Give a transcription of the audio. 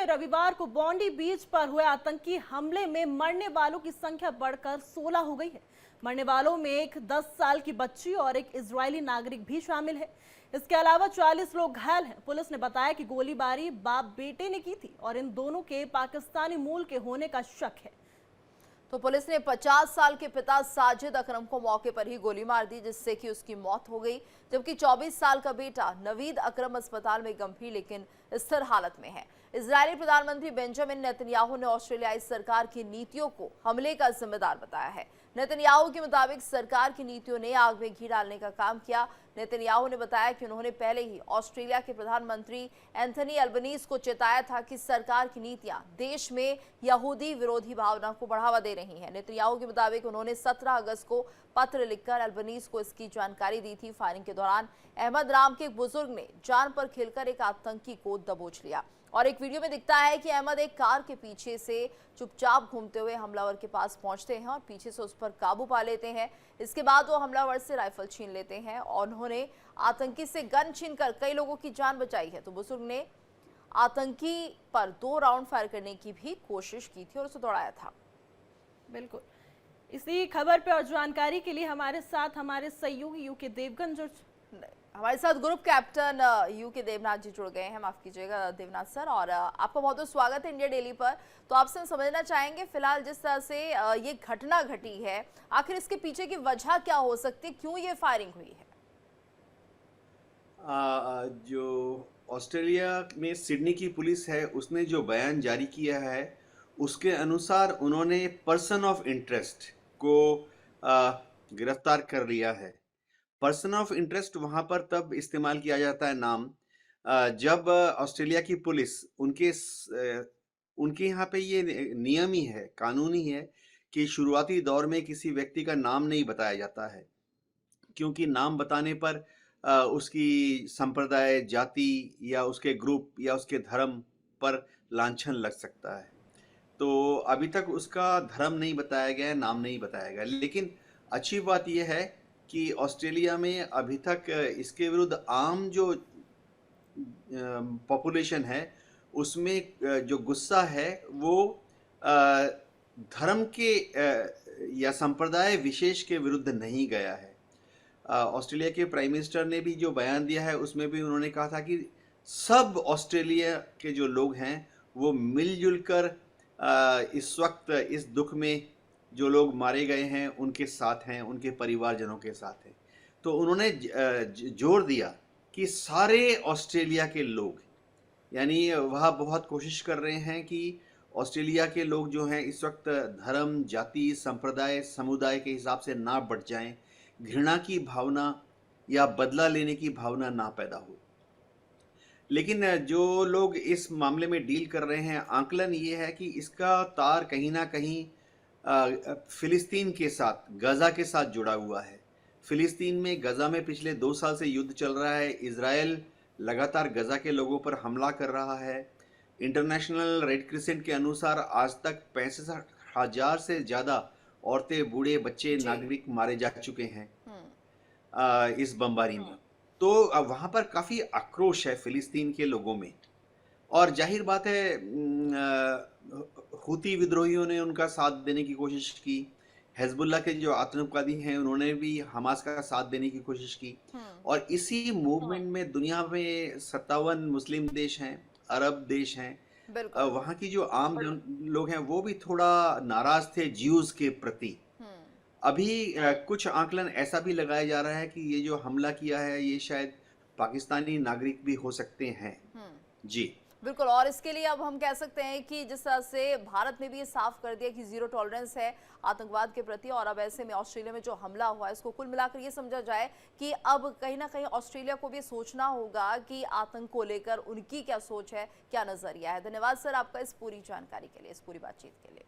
में रविवार को बॉन्डी बीच पर हुए आतंकी हमले में मरने वालों की संख्या बढ़कर 16 हो गई है। मरने वालों में एक 10 साल की बच्ची और एक इजरायली नागरिक भी शामिल है। इसके अलावा 40 लोग घायल हैं। पुलिस ने बताया कि गोलीबारी बाप बेटे ने की थी और इन दोनों के पाकिस्तानी मूल के होने का शक है। तो पुलिस ने 50 साल के पिता साजिद अकरम को मौके पर ही गोली मार दी, जिससे कि उसकी मौत हो गई, जबकि 24 साल का बेटा नवीद अकरम अस्पताल में गंभीर लेकिन स्थिर हालत में है। इजरायली प्रधानमंत्री बेंजामिन नेतन्याहू ने ऑस्ट्रेलियाई सरकार की नीतियों को हमले का जिम्मेदार बताया है। नेतन्याहू के मुताबिक सरकार की नीतियों ने आग में घी डालने का काम किया। नेतन्याहू ने बताया कि उन्होंने पहले ही ऑस्ट्रेलिया के प्रधानमंत्री एंथनी एल्बनीज को चेताया था कि सरकार की नीतियां देश में यहूदी विरोधी भावना को बढ़ावा दे रही हैं। नेतन्याहू के मुताबिक उन्होंने 17 अगस्त को पत्र लिखकर एल्बनीज को इसकी जानकारी दी थी। फायरिंग के दौरान अहमद राम के एक बुजुर्ग ने जान पर खेलकर एक आतंकी को दबोच लिया और एक वीडियो में दिखता है कि अहमद एक कार के पीछे से चुपचाप घूमते हुए हमलावर के पास पहुंचते हैं और पीछे से उस पर काबू पा लेते हैं। इसके बाद वो हमलावर से राइफल छीन लेते हैं और उन्होंने आतंकी से गन छीनकर कई लोगों की जान बचाई है। तो बुजुर्ग ने आतंकी पर 2 राउंड फायर करने की भी कोशिश की थी और उसे दौड़ाया था। बिल्कुल, इसी खबर पे और जानकारी के लिए हमारे साथ हमारे सहयोगी यूके देवगन हमारे साथ ग्रुप कैप्टन यूके देवनाथ जी जुड़ गए हैं। माफ कीजिएगा देवनाथ सर, और आपका बहुत बहुत स्वागत है इंडिया डेली पर। तो आपसे हम समझना चाहेंगे, फिलहाल जिस तरह से ये घटना घटी है, आखिर इसके पीछे की वजह क्या हो सकती है, क्यों ये फायरिंग हुई है? जो ऑस्ट्रेलिया में सिडनी की पुलिस है, उसने जो बयान जारी किया है, उसके अनुसार उन्होंने पर्सन ऑफ इंटरेस्ट को गिरफ्तार कर लिया है। पर्सन ऑफ इंटरेस्ट वहां पर तब इस्तेमाल किया जाता है नाम, जब ऑस्ट्रेलिया की पुलिस उनके यहाँ पे ये नियम ही है, कानूनी है कि शुरुआती दौर में किसी व्यक्ति का नाम नहीं बताया जाता है, क्योंकि नाम बताने पर उसकी संप्रदाय, जाति या उसके ग्रुप या उसके धर्म पर लांछन लग सकता है। तो अभी तक उसका धर्म नहीं बताया गया है, नाम नहीं बताया गया। लेकिन अच्छी बात यह है कि ऑस्ट्रेलिया में अभी तक इसके विरुद्ध आम जो पॉपुलेशन है, उसमें जो गुस्सा है वो धर्म के या संप्रदाय विशेष के विरुद्ध नहीं गया है। ऑस्ट्रेलिया के प्राइम मिनिस्टर ने भी जो बयान दिया है, उसमें भी उन्होंने कहा था कि सब ऑस्ट्रेलिया के जो लोग हैं वो मिलजुल कर इस वक्त इस दुख में जो लोग मारे गए हैं उनके साथ हैं, उनके परिवारजनों के साथ हैं। तो उन्होंने जोर दिया कि सारे ऑस्ट्रेलिया के लोग, यानी वह बहुत कोशिश कर रहे हैं कि ऑस्ट्रेलिया के लोग जो हैं इस वक्त धर्म, जाति, संप्रदाय, समुदाय के हिसाब से ना बढ़ जाएं, घृणा की भावना या बदला लेने की भावना ना पैदा हो। लेकिन जो लोग इस मामले में डील कर रहे हैं, आंकलन ये है कि इसका तार कहीं ना कहीं फिलिस्तीन के साथ, गजा के साथ जुड़ा हुआ है। फिलिस्तीन में, गजा में पिछले 2 साल से युद्ध चल रहा है। इजराइल लगातार गजा के लोगों पर हमला कर रहा है। इंटरनेशनल रेड क्रिसेंट के अनुसार आज तक 65,000 से ज़्यादा औरतें, बूढ़े, बच्चे, नागरिक मारे जा चुके हैं इस बमबारी में। तो वहाँ पर काफ़ी आक्रोश है फिलिस्तीन के लोगों में, और जाहिर बात है हुती विद्रोहियों ने उनका साथ देने की कोशिश की। हिजबुल्लाह के जो आतंकवादी हैं उन्होंने भी हमास का साथ देने की कोशिश की। और इसी मूवमेंट में दुनिया में 57 मुस्लिम देश हैं, अरब देश हैं। वहाँ की जो आम लोग हैं वो भी थोड़ा नाराज थे ज्यूज के प्रति। अभी कुछ आंकलन ऐसा भी लगाया जा रहा है कि ये जो हमला किया है ये शायद पाकिस्तानी नागरिक भी हो सकते हैं। जी बिल्कुल, और इसके लिए अब हम कह सकते हैं कि जिस तरह से भारत ने भी ये साफ कर दिया कि जीरो टॉलरेंस है आतंकवाद के प्रति, और अब ऐसे में ऑस्ट्रेलिया में जो हमला हुआ है इसको कुल मिलाकर ये समझा जाए कि अब कहीं ना कहीं ऑस्ट्रेलिया को भी सोचना होगा कि आतंक को लेकर उनकी क्या सोच है, क्या नजरिया है। धन्यवाद सर आपका इस पूरी जानकारी के लिए, इस पूरी बातचीत के लिए।